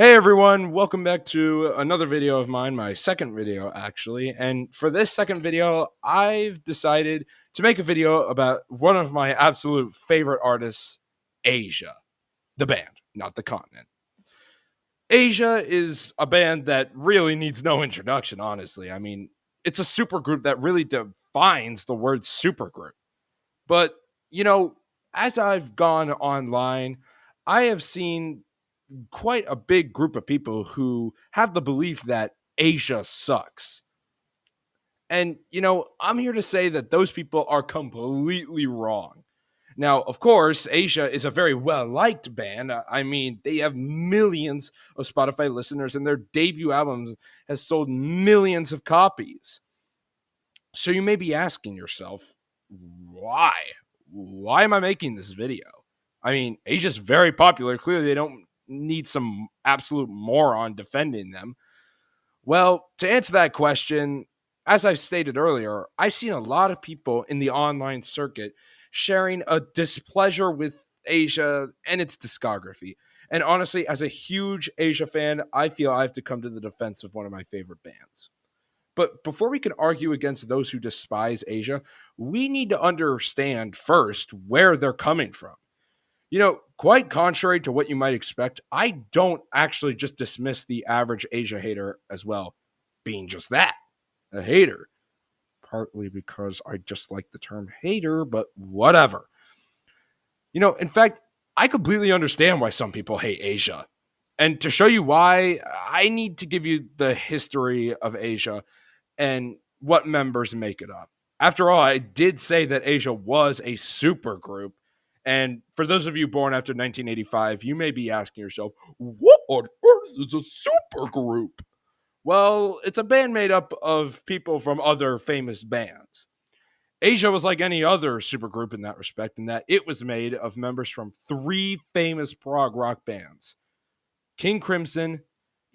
Hey everyone, welcome back to another video of mine, my second video actually. And for this second video, I've decided to make a video about one of my absolute favorite artists, Asia, the band, not the continent. Asia is a band that really needs no introduction, honestly. I mean, it's a supergroup that really defines the word supergroup. But, you know, as I've gone online, I have seen quite a big group of people who have the belief that Asia sucks. And, I'm here to say that those people are completely wrong. Now, of course, Asia is a very well liked band. I mean, they have millions of Spotify listeners, and their debut album has sold millions of copies. So you may be asking yourself, why? Why am I making this video? I mean, Asia's very popular. Clearly, they don't need some absolute moron defending them. Well, to answer that question, as I've stated earlier, I've seen a lot of people in the online circuit sharing a displeasure with Asia and its discography. And honestly, as a huge Asia fan, I feel I have to come to the defense of one of my favorite bands. But before we can argue against those who despise Asia, we need to understand first where they're coming from. Quite contrary to what you might expect, I don't actually just dismiss the average Asia hater as well, being just that, a hater. Partly because I just like the term hater, but whatever. In fact, I completely understand why some people hate Asia. And to show you why, I need to give you the history of Asia and what members make it up. After all, I did say that Asia was a super group. And for those of you born after 1985, you may be asking yourself, what on earth is a super group? Well, it's a band made up of people from other famous bands. Asia was like any other supergroup in that respect, in that it was made of members from three famous prog rock bands: King Crimson,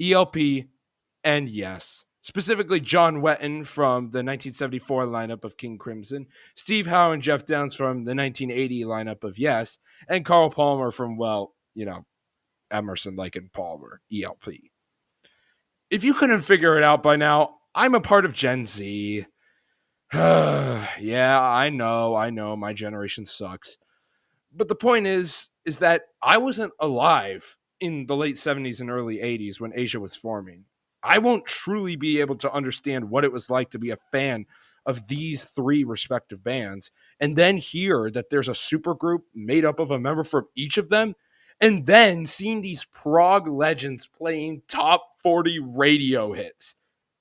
ELP, and Yes. Specifically, John Wetton from the 1974 lineup of King Crimson, Steve Howe and Jeff Downs from the 1980 lineup of Yes, and Carl Palmer from, Emerson, Lake and Palmer, ELP. If you couldn't figure it out by now, I'm a part of Gen Z. Yeah, I know, my generation sucks. But the point is that I wasn't alive in the late 70s and early 80s when Asia was forming. I won't truly be able to understand what it was like to be a fan of these three respective bands and then hear that there's a supergroup made up of a member from each of them, and then seeing these prog legends playing top 40 radio hits.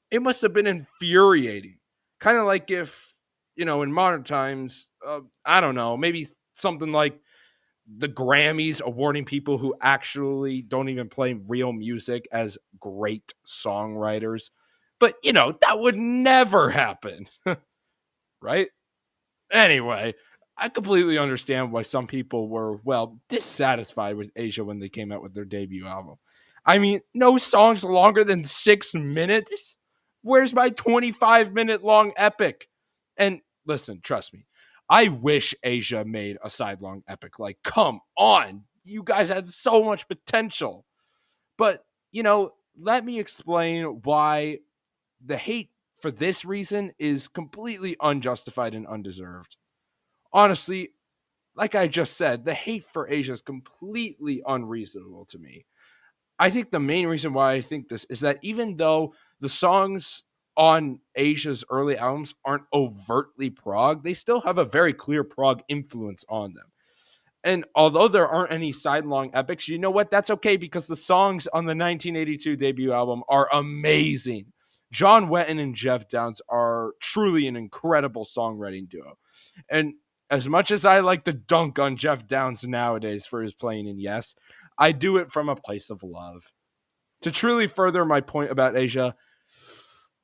It must have been infuriating. Kind of like if, in modern times, I don't know, maybe something like the Grammys awarding people who actually don't even play real music as great songwriters. But, that would never happen, right? Anyway, I completely understand why some people were, well, dissatisfied with Asia when they came out with their debut album. I mean, no songs longer than 6 minutes? Where's my 25-minute long epic? And listen, trust me, I wish Asia made a sidelong epic. Like, come on. You guys had so much potential. But, let me explain why the hate for this reason is completely unjustified and undeserved. Honestly, like I just said, the hate for Asia is completely unreasonable to me. I think the main reason why I think this is that even though the songs on Asia's early albums aren't overtly prog, they still have a very clear prog influence on them. And although there aren't any sidelong epics, you know what? That's okay because the songs on the 1982 debut album are amazing. John Wetton and Jeff Downs are truly an incredible songwriting duo. And as much as I like to dunk on Jeff Downs nowadays for his playing in Yes, I do it from a place of love. To truly further my point about Asia,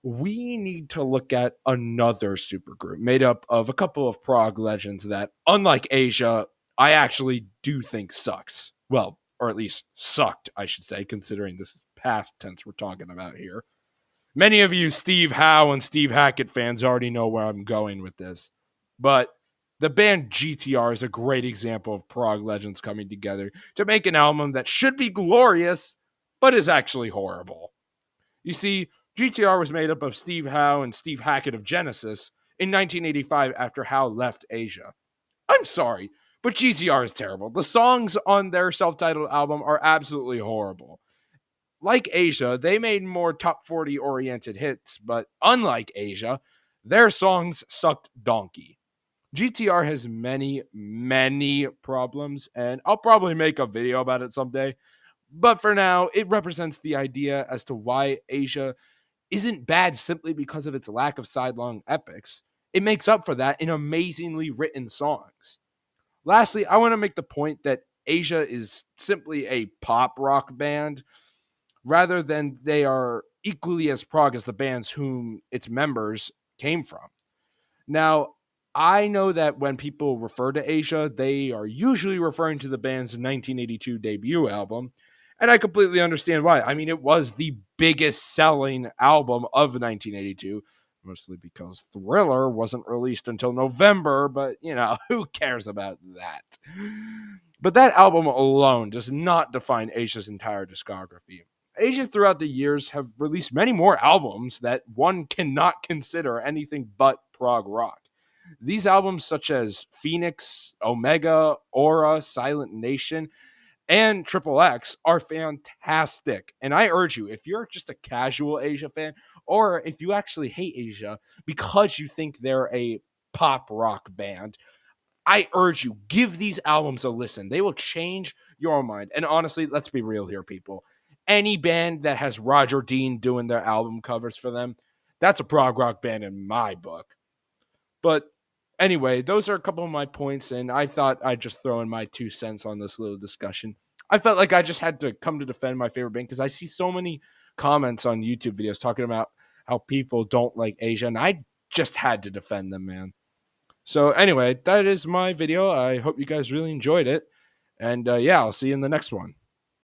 we need to look at another supergroup made up of a couple of prog legends that, unlike Asia, I actually do think sucks. Well, or at least sucked, I should say, considering this is past tense we're talking about here. Many of you Steve Howe and Steve Hackett fans already know where I'm going with this. But the band GTR is a great example of prog legends coming together to make an album that should be glorious, but is actually horrible. You see, GTR was made up of Steve Howe and Steve Hackett of Genesis in 1985 after Howe left Asia. I'm sorry, but GTR is terrible. The songs on their self titled album are absolutely horrible. Like Asia, they made more top 40 oriented hits, but unlike Asia, their songs sucked donkey. GTR has many, many problems, and I'll probably make a video about it someday. But for now, it represents the idea as to why Asia isn't bad simply because of its lack of sidelong epics. It makes up for that in amazingly written songs. Lastly, I want to make the point that Asia is simply a pop rock band rather than they are equally as prog as the bands whom its members came from. Now, I know that when people refer to Asia, they are usually referring to the band's 1982 debut album, and I completely understand why. I mean, it was the biggest selling album of 1982, mostly because Thriller wasn't released until November, but who cares about that? But that album alone does not define Asia's entire discography. Asia throughout the years have released many more albums that one cannot consider anything but prog rock. These albums, such as Phoenix, Omega, Aura, Silent Nation, and Triple X, are fantastic. And I urge you, if you're just a casual Asia fan, or if you actually hate Asia because you think they're a pop rock band, I urge you, give these albums a listen. They will change your mind. And honestly, let's be real here, people. Any band that has Roger Dean doing their album covers for them, that's a prog rock band in my book. But anyway, those are a couple of my points, and I thought I'd just throw in my 2 cents on this little discussion. I felt like I just had to come to defend my favorite band because I see so many comments on YouTube videos talking about how people don't like Asia, and I just had to defend them, man. So anyway, that is my video. I hope you guys really enjoyed it. And yeah, I'll see you in the next one.